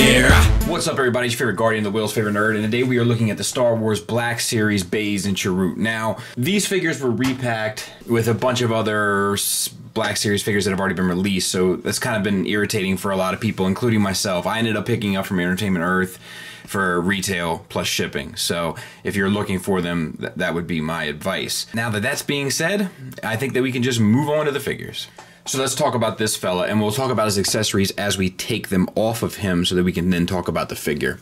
here. What's up, everybody? It's your favorite Guardian of the Wheels, favorite nerd, and today we are looking at the Star Wars Black Series Baze Chirrut. Now, these figures were repacked with a bunch of other Black Series figures that have already been released, so that's kind of been irritating for a lot of people, including myself. I ended up picking up from Entertainment Earth for retail plus shipping, so if you're looking for them, that would be my advice. Now that that's being said, I think that we can just move on to the figures. So let's talk about this fella, and we'll talk about his accessories as we take them off of him so that we can then talk about the figure.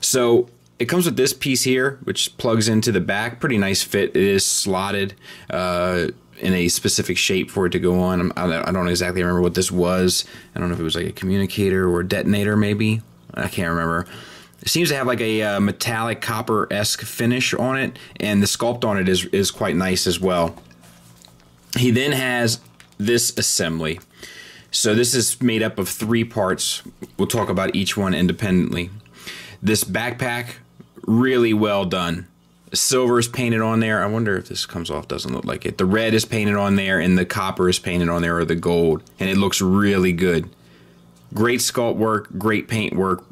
So it comes with this piece here, which plugs into the back. Pretty nice fit. It is slotted in a specific shape for it to go on. I don't exactly remember what this was. I don't know if it was like a communicator or a detonator maybe. I can't remember. It seems to have like a metallic copper-esque finish on it, and the sculpt on it is quite nice as well. He then has this assembly. So this is made up of 3 parts. We'll talk about each one independently. This backpack, really well done. Silver is painted on there. I wonder if this comes off. Doesn't look like it. The red is painted on there and the copper is painted on there, or the gold, and it looks really good. Great sculpt work, great paint work,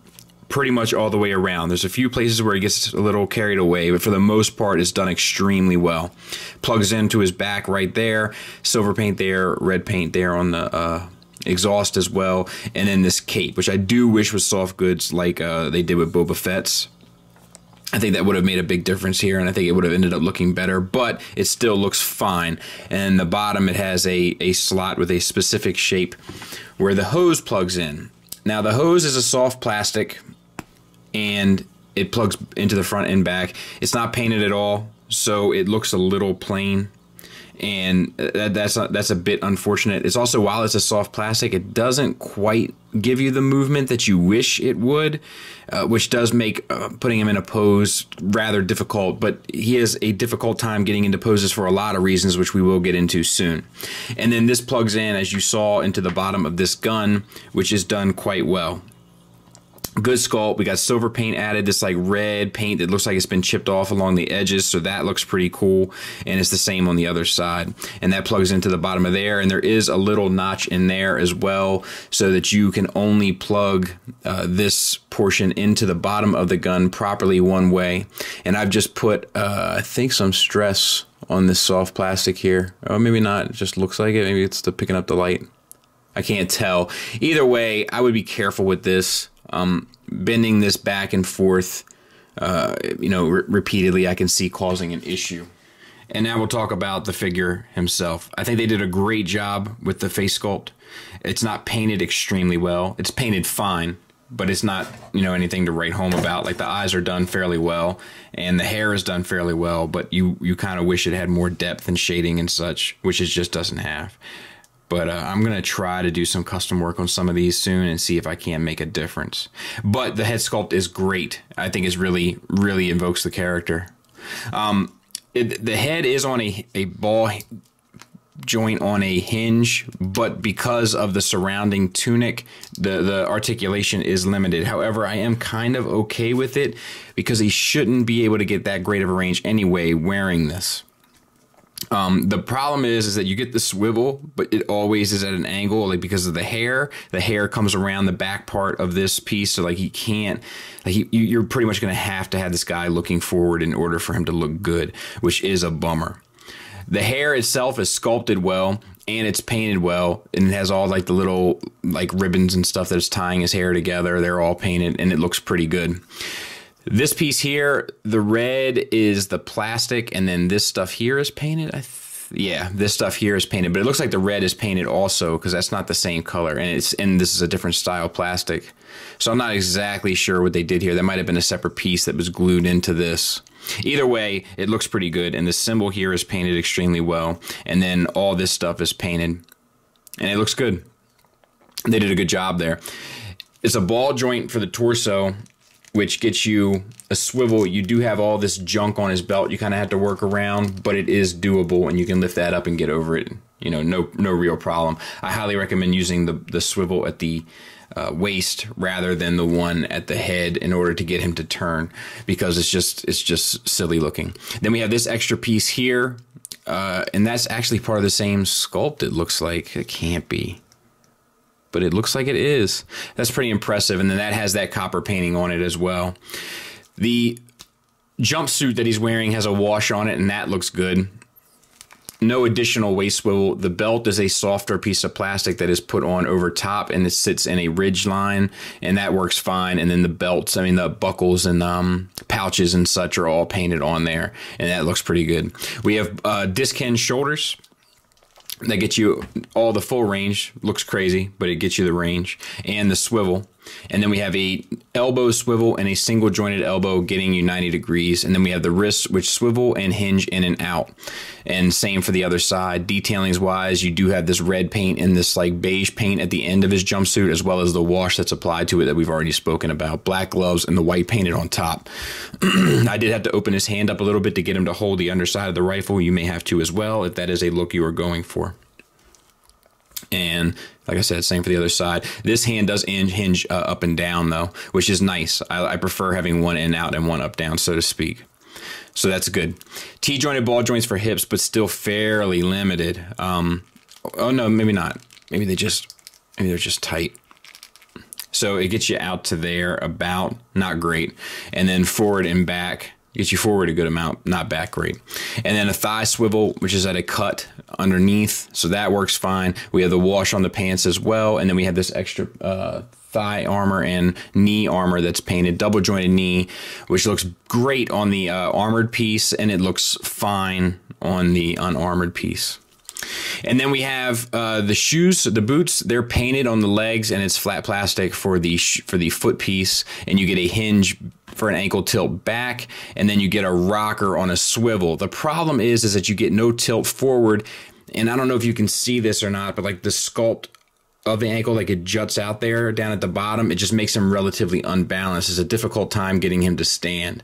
pretty much all the way around. There's a few places where he gets a little carried away, but for the most part it's done extremely well. Plugs into his back right there, silver paint there, red paint there on the exhaust as well, and then this cape, which I do wish was soft goods like they did with Boba Fett's. I think that would have made a big difference here, and I think it would have ended up looking better, but it still looks fine. And the bottom, it has a slot with a specific shape where the hose plugs in. Now the hose is a soft plastic, and it plugs into the front and back. It's not painted at all, so it looks a little plain, and that's a bit unfortunate. It's also, while it's a soft plastic, it doesn't quite give you the movement that you wish it would, which does make putting him in a pose rather difficult, but he has a difficult time getting into poses for a lot of reasons, which we will get into soon. And then this plugs in, as you saw, into the bottom of this gun, which is done quite well. Good sculpt. We got silver paint added, this like red paint that looks like it's been chipped off along the edges, so that looks pretty cool, and it's the same on the other side, and that plugs into the bottom of there, and there is a little notch in there as well so that you can only plug this portion into the bottom of the gun properly one way. And I've just put I think some stress on this soft plastic here, or maybe not, it just looks like it, maybe it's the picking up the light, I can't tell. Either way, I would be careful with this. Bending this back and forth, repeatedly, I can see causing an issue. And now we'll talk about the figure himself. I think they did a great job with the face sculpt. It's not painted extremely well. It's painted fine, but it's not, anything to write home about. Like, the eyes are done fairly well, and the hair is done fairly well, but you kind of wish it had more depth and shading and such, which it just doesn't have. But I'm going to try to do some custom work on some of these soon and see if I can make a difference. But the head sculpt is great. I think it really, really invokes the character. The head is on a ball joint on a hinge, but because of the surrounding tunic, the articulation is limited. However, I am kind of okay with it because he shouldn't be able to get that great of a range anyway wearing this. The problem is that you get the swivel, but it always is at an angle, like because of the hair. The hair comes around the back part of this piece, so like he can't, you're pretty much going to have this guy looking forward in order for him to look good, which is a bummer. The hair itself is sculpted well, and it's painted well, and it has all like the little like ribbons and stuff that's tying his hair together. They're all painted, and it looks pretty good. This piece here, the red is the plastic, and then this stuff here is painted. Yeah, this stuff here is painted, but it looks like the red is painted also because that's not the same color, and this is a different style plastic. So I'm not exactly sure what they did here. That might have been a separate piece that was glued into this. Either way, it looks pretty good, and the symbol here is painted extremely well, and then all this stuff is painted, and it looks good. They did a good job there. It's a ball joint for the torso, which gets you a swivel. You do have all this junk on his belt you kind of have to work around, but it is doable, and you can lift that up and get over it. No real problem. I highly recommend using the swivel at the waist rather than the one at the head in order to get him to turn, because it's just silly looking. Then we have this extra piece here, and that's actually part of the same sculpt. It looks like it can't be. but it looks like it is. That's pretty impressive. And then that has that copper painting on it as well. The jumpsuit that he's wearing has a wash on it, and that looks good. No additional waist swivel. The belt is a softer piece of plastic that is put on over top, and it sits in a ridge line, and that works fine. And then the belts, I mean, the buckles and pouches and such are all painted on there, and that looks pretty good. We have disc hinge shoulders. That gets you all the full range. Looks crazy, but it gets you the range. And the swivel. And then we have a elbow swivel and a single jointed elbow getting you 90 degrees. And then we have the wrists, which swivel and hinge in and out. And same for the other side. Detailings wise, you do have this red paint and this like beige paint at the end of his jumpsuit, as well as the wash that's applied to it that we've already spoken about. Black gloves and the white painted on top. I did have to open his hand up a little bit to get him to hold the underside of the rifle. You may have to as well if that is a look you are going for. And like I said, same for the other side. This hand does hinge up and down, though, which is nice. I prefer having one in out and one up down, so to speak. So that's good. T-jointed ball joints for hips, but still fairly limited. Oh, no, maybe not. Maybe they're just tight. So it gets you out to there about, not great. And then forward and back. Gets you forward a good amount, not back great. And then a thigh swivel, which is at a cut underneath, so that works fine. We have the wash on the pants as well, and then we have this extra thigh armor and knee armor that's painted, double jointed knee, which looks great on the armored piece, and it looks fine on the unarmored piece. And then we have the shoes, the boots. They're painted on the legs, and it's flat plastic for the foot piece. And you get a hinge for an ankle tilt back, and then you get a rocker on a swivel. The problem is that you get no tilt forward, and I don't know if you can see this or not, but like the sculpt of the ankle, like it juts out there down at the bottom. It just makes him relatively unbalanced. It's a difficult time getting him to stand.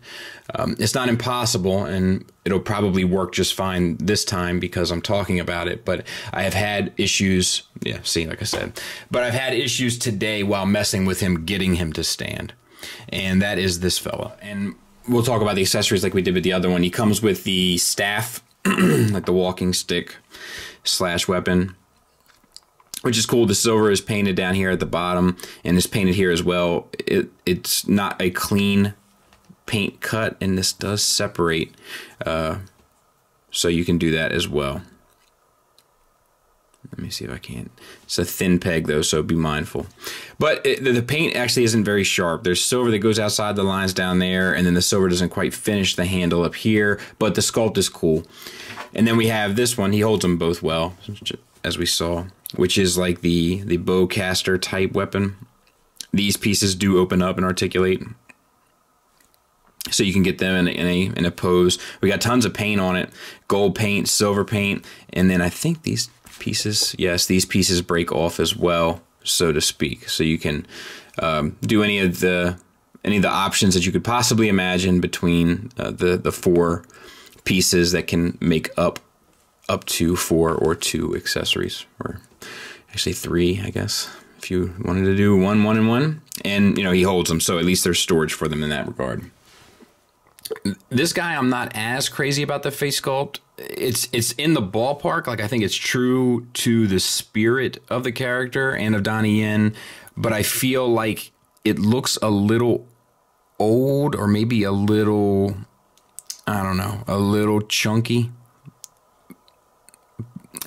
It's not impossible, and it'll probably work just fine this time because I'm talking about it, but I have had issues. Yeah, see, like I said, but I've had issues today while messing with him, getting him to stand. And that is this fella. And we'll talk about the accessories like we did with the other one. He comes with the staff, like the walking stick / weapon, which is cool. The silver is painted down here at the bottom and is painted here as well. It's not a clean paint cut, and this does separate, so you can do that as well. Let me see if I can. It's a thin peg, though, so be mindful. But the paint actually isn't very sharp. There's silver that goes outside the lines down there, and then the silver doesn't quite finish the handle up here, but the sculpt is cool. And then we have this one. He holds them both well, as we saw, which is like the bowcaster type weapon. These pieces do open up and articulate, so you can get them in a pose. We got tons of paint on it, gold paint, silver paint, and then I think these pieces, yes, these pieces break off as well, so to speak. So you can do any of the options that you could possibly imagine between the 4 pieces that can make up to 4 or 2 accessories, or actually 3, I guess, if you wanted to do 1, 1, and 1. And he holds them, so at least there's storage for them in that regard. This guy, I'm not as crazy about the face sculpt. It's in the ballpark. Like, I think it's true to the spirit of the character and of Donnie Yen, but I feel like it looks a little old, or maybe a little, I don't know, a little chunky.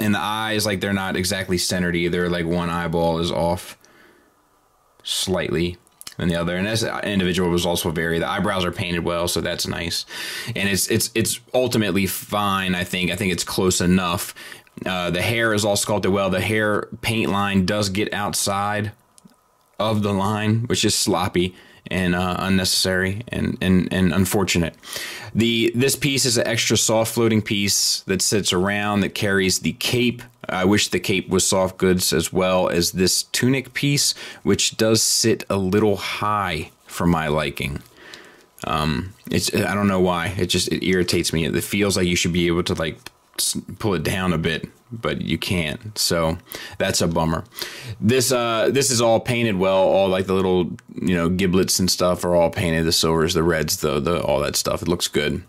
And the eyes, like, they're not exactly centered either. Like, one eyeball is off slightly than the other, and this individual was also the eyebrows are painted well, so that's nice, and it's ultimately fine. I think it's close enough. The hair is all sculpted well. The hair paint line does get outside of the line, which is sloppy and unnecessary and unfortunate. This piece is an extra soft floating piece that sits around, that carries the cape. I wish the cape was soft goods, as well as this tunic piece, which does sit a little high for my liking. I don't know why. It irritates me. It feels like you should be able to like pull it down a bit, but you can't. So that's a bummer. This is all painted well. All like the little giblets and stuff are all painted. The silvers, the reds, the all that stuff. It looks good.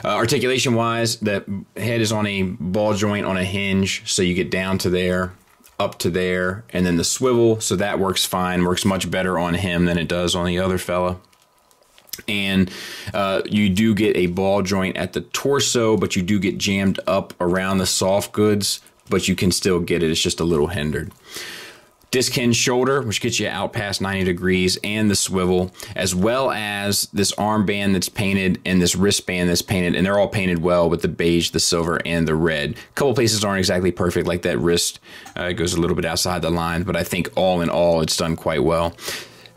Articulation wise, the head is on a ball joint on a hinge, so you get down to there. up to there, and then the swivel, so that works fine, works much better on him than it does on the other fella. And you do get a ball joint at the torso, but you do get jammed up around the soft goods, but you can still get it. It's just a little hindered. Disc hinge shoulder, which gets you out past 90 degrees, and the swivel, as well as this armband that's painted and this wristband that's painted, and they're all painted well with the beige, the silver, and the red. A couple places aren't exactly perfect, like that wrist goes a little bit outside the line, but I think all in all, it's done quite well.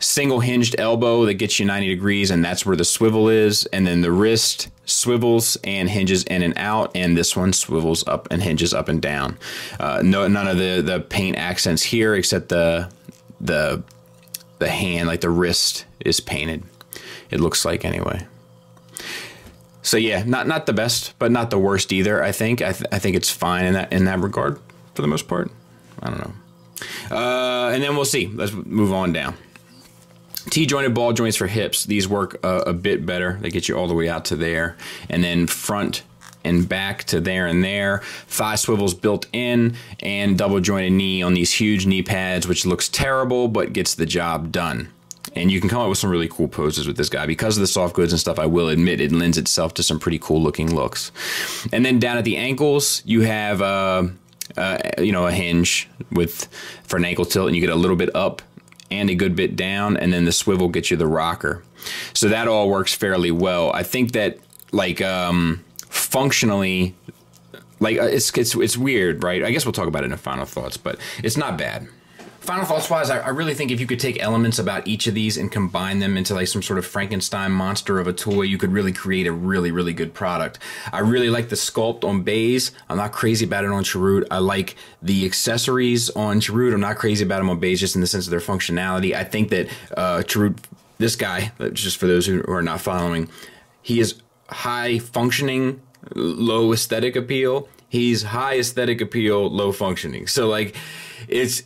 Single hinged elbow that gets you 90 degrees, and that's where the swivel is. And then the wrist swivels and hinges in and out, and this one swivels up and hinges up and down. None of the paint accents here, except the hand, like the wrist, is painted. It looks like, anyway. So yeah, not the best, but not the worst either. I think I think it's fine in that regard for the most part. I don't know. And then we'll see. Let's move on down. T-jointed ball joints for hips. These work a bit better. They get you all the way out to there. And then front and back to there and there. Thigh swivels built in, and double jointed knee on these huge knee pads, which looks terrible but gets the job done. And you can come up with some really cool poses with this guy. Because of the soft goods and stuff, I will admit it lends itself to some pretty cool looking looks. And then down at the ankles, you have you know, a hinge for an ankle tilt, and you get a little bit up and a good bit down, and then the swivel gets you the rocker. So that all works fairly well. I think that, like, functionally, like, it's weird, right? I guess we'll talk about it in final thoughts, but it's not bad. Final thoughts wise, I really think if you could take elements about each of these and combine them into like some sort of Frankenstein monster of a toy, you could really create a really, really good product. I really like the sculpt on Baze. I'm not crazy about it on Chirrut. I like the accessories on Chirrut. I'm not crazy about them on Baze, just in the sense of their functionality. I think that Chirrut, this guy, just for those who are not following, he is high functioning, low aesthetic appeal. He's high aesthetic appeal, low functioning. So like, it's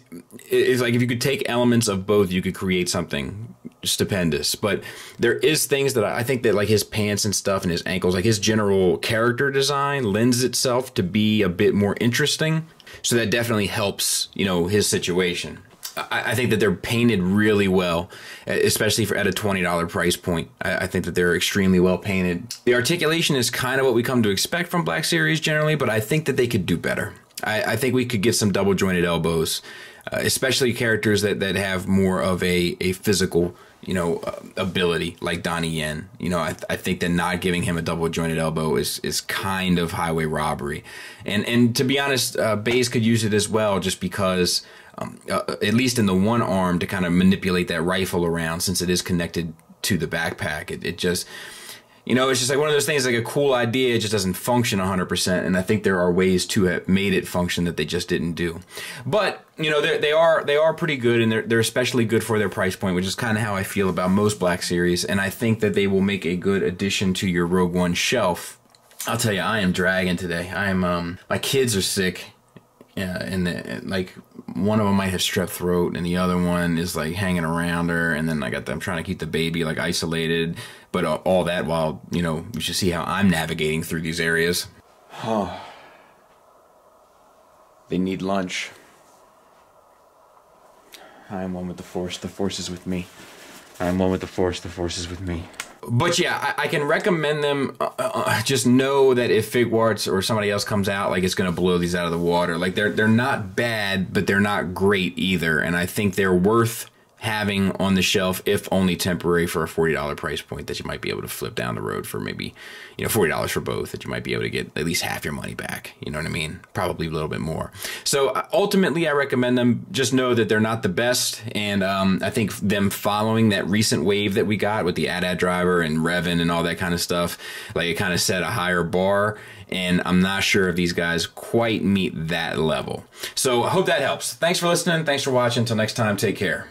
like if you could take elements of both, you could create something stupendous. But there is things that I think that, like his pants and stuff and his ankles, like his general character design lends itself to be a bit more interesting. So that definitely helps, you know, his situation. I think that they're painted really well, especially at a $20 price point. I think that they're extremely well painted. The articulation is kind of what we come to expect from Black Series generally, but I think that they could do better. I think we could get some double jointed elbows, especially characters that have more of a physical, you know, ability, like Donnie Yen. You know, I think that not giving him a double jointed elbow is kind of highway robbery. And to be honest, Baze could use it as well, just because at least in the one arm, to kind of manipulate that rifle around, since it is connected to the backpack. It just, you know, it's just like one of those things, like a cool idea, it just doesn't function 100%. And I think there are ways to have made it function that they just didn't do. But, you know, they are pretty good, and they're especially good for their price point, which is kind of how I feel about most Black Series. And I think that they will make a good addition to your Rogue One shelf. I'll tell you, I am dragging today. I am, my kids are sick. Yeah, and like one of them might have strep throat, and the other one is like hanging around her, and then I'm trying to keep the baby like isolated, but all that while, you know, you should see how I'm navigating through these areas. Oh, they need lunch. I am one with the Force is with me. I am one with the Force is with me. But yeah, I can recommend them. Just know that if Figuarts or somebody else comes out, like, it's going to blow these out of the water. Like, they're not bad, but they're not great either. And I think they're worth having on the shelf, if only temporary, for a $40 price point that you might be able to flip down the road for maybe, you know, $40 for both, that you might be able to get at least half your money back. You know what I mean? Probably a little bit more. So ultimately, I recommend them. Just know that they're not the best. And I think them following that recent wave that we got with the AT-AT driver and Revan and all that kind of stuff, like, it kind of set a higher bar. And I'm not sure if these guys quite meet that level. So I hope that helps. Thanks for listening. Thanks for watching. Until next time, take care.